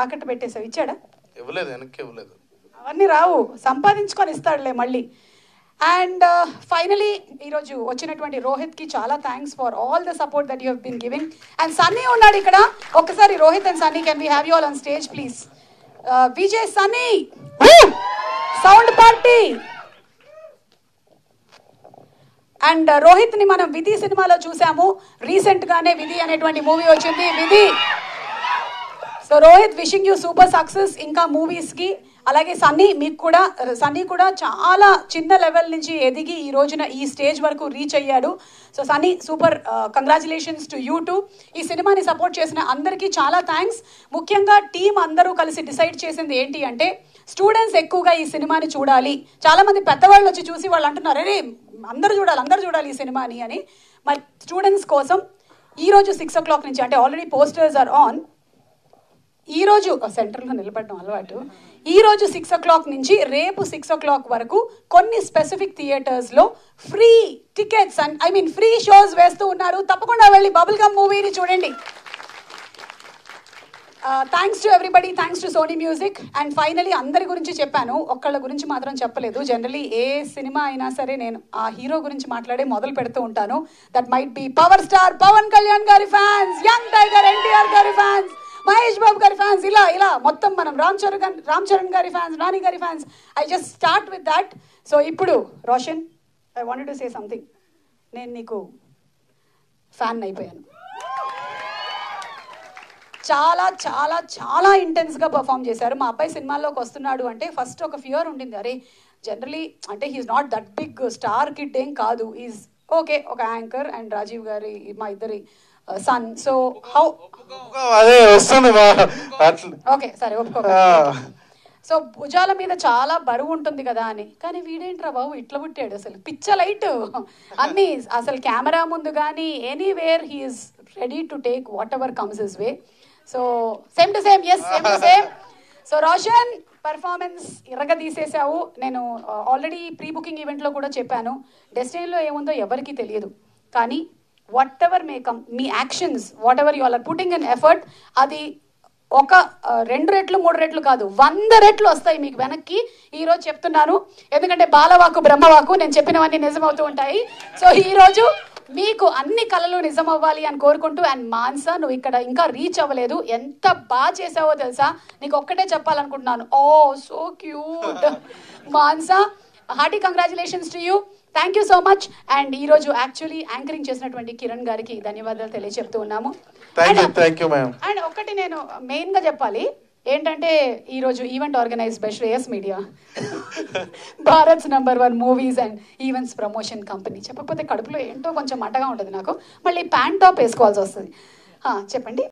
తాకట్టు పెట్టేసావు, ఇచ్చాడా? ఇవ్వలేదు, వెనక్కి ఇవ్వలేదు. అవన్నీ రావు, సంపాదించుకొని ఇస్తాడులే మళ్ళీ. అండ్ ఫైనలీ ఈరోజు వచ్చినటువంటి రోహిత్కి చాలా thanks for all the support that you have been giving. And Sunny ఉన్నాడు ఇక్కడ, ఒక్కసారి Rohit and Sunny can we have you all on stage please? Vijay, Sunny, sound party. And రోహిత్ని మనం విధి సినిమాలో చూసాము, రీసెంట్గానే విధి అనేటువంటి మూవీ వచ్చింది, విధి. So Rohit, wishing you super success ఇంకా మూవీస్కి. అలాగే సన్నీ కూడా చాలా చిన్న లెవెల్ నుంచి ఎదిగి ఈ రోజున ఈ స్టేజ్ వరకు రీచ్ అయ్యాడు. So Sunny, super congratulations to you two. ఈ సినిమాని సపోర్ట్ చేసిన అందరికీ చాలా థ్యాంక్స్. ముఖ్యంగా టీం అందరూ కలిసి డిసైడ్ చేసింది ఏంటి అంటే, స్టూడెంట్స్ ఎక్కువగా ఈ సినిమాని చూడాలి. చాలామంది పెద్దవాళ్ళు వచ్చి చూసి వాళ్ళు అంటున్నారు, అరే అందరూ చూడాలి ఈ సినిమాని అని. మరి స్టూడెంట్స్ కోసం ఈరోజు 6 o'clock నుంచి, అంటే ఆల్రెడీ పోస్టర్స్ ఆర్ ఆన్, ఈరోజు సెంటర్లో నిలబడడం అలవాటు, ఈరోజు 6 o'clock నుంచి రేపు 6 o'clock వరకు కొన్ని స్పెసిఫిక్ థియేటర్స్లో free tickets and free shows వేస్తూ ఉన్నారు. తప్పకుండా వెళ్ళి బబుల్ గమ్ మూవీని చూడండి. Thanks to everybody, thanks to Sony music. And finally అందరి గురించి చెప్పాను, ఒక్కళ్ళ గురించి మాత్రం చెప్పలేదు. జనరలీ ఏ సినిమా అయినా సరే నేను ఆ హీరో గురించి మాట్లాడే మొదలు పెడుతూ ఉంటాను. That might be power star Pawan Kalyan గారి ఫ్యాన్స్, యంగ్ టైగర్ ఎన్టీఆర్ గారి ఫ్యాన్స్, మహేష్ బాబు గారి ఫ్యాన్స్, ఇలా మొత్తం మనం రామ్ చరణ్ గారి ఫ్యాన్స్, నాని గారి fans. I just start with that. So ఇప్పుడు Roshan, I wanted to say something. నేను నీకు ఫ్యాన్ అయిపోయాను. చాలా చాలా చాలా ఇంటెన్స్గా పర్ఫామ్ చేశారు. మా అబ్బాయి సినిమాల్లోకి వస్తున్నాడు అంటే ఫస్ట్ ఒక ఫియర్ ఉండింది, అరే జనరలీ అంటే he's not that big star kid ఏం కాదు, ఈజ్ ఓకే ఒక యాంకర్ అండ్ రాజీవ్ గారి మా ఇద్దరి సన్. సో హౌ అదే వస్తుంది ఓకే సరే ఒప్పుకో. సో భుజాల మీద చాలా బరువు ఉంటుంది కదా అని, కానీ వీడేంట్రా బాబు ఇట్లా పుట్టాడు, అసలు పిచ్చ లైట్ అన్నీ, అసలు కెమెరా ముందు కానీ anywhere he's ready to take whatever comes his way. So same to same, yes same to same. So Roshan performance ఇరగ తీసేసావు. నేను ఆల్రెడీ ప్రీ బుకింగ్ ఈవెంట్లో కూడా చెప్పాను, డెస్టినీలో ఏముందో ఎవరికి తెలియదు, కానీ వాట్ ఎవర్ మే కమ్, మీ actions whatever you are putting in effort, అది ఒక 2 రెట్లు 3 రెట్లు కాదు 100 రెట్లు వస్తాయి మీకు వెనక్కి. ఈరోజు చెప్తున్నాను, ఎందుకంటే బాలవాకు బ్రహ్మవాకు, నేను చెప్పినవన్నీ నిజమవుతూ ఉంటాయి. సో ఈరోజు మీకు అన్ని కళలు నిజం అవ్వాలి అని కోరుకుంటూ. అండ్ మాన్సా, నువ్వు ఇక్కడ ఇంకా రీచ్ అవ్వలేదు, ఎంత బాగా చేసావో తెలుసా, నీకు ఒక్కటే చెప్పాలనుకుంటున్నాను. Oh so cute Mansa, hearty congratulations to you, thank you so much. And ఈరోజు యాక్చువల్లీ యాంకరింగ్ చేసినటువంటి కిరణ్ గారికి ధన్యవాదాలు తెలియజెప్తూ ఉన్నాము. అండ్ ఒక్కటి నేను మెయిన్గా చెప్పాలి ఏంటంటే, ఈరోజు event organise by Shreyas media, Bharats #1 movies and events promotion company. చెప్పకపోతే కడుపులో ఏంటో కొంచెం మంటగా ఉంటుంది నాకు, మళ్ళీ ప్యాంట్ టాప్ వేసుకోవాల్సి వస్తుంది. చెప్పండి.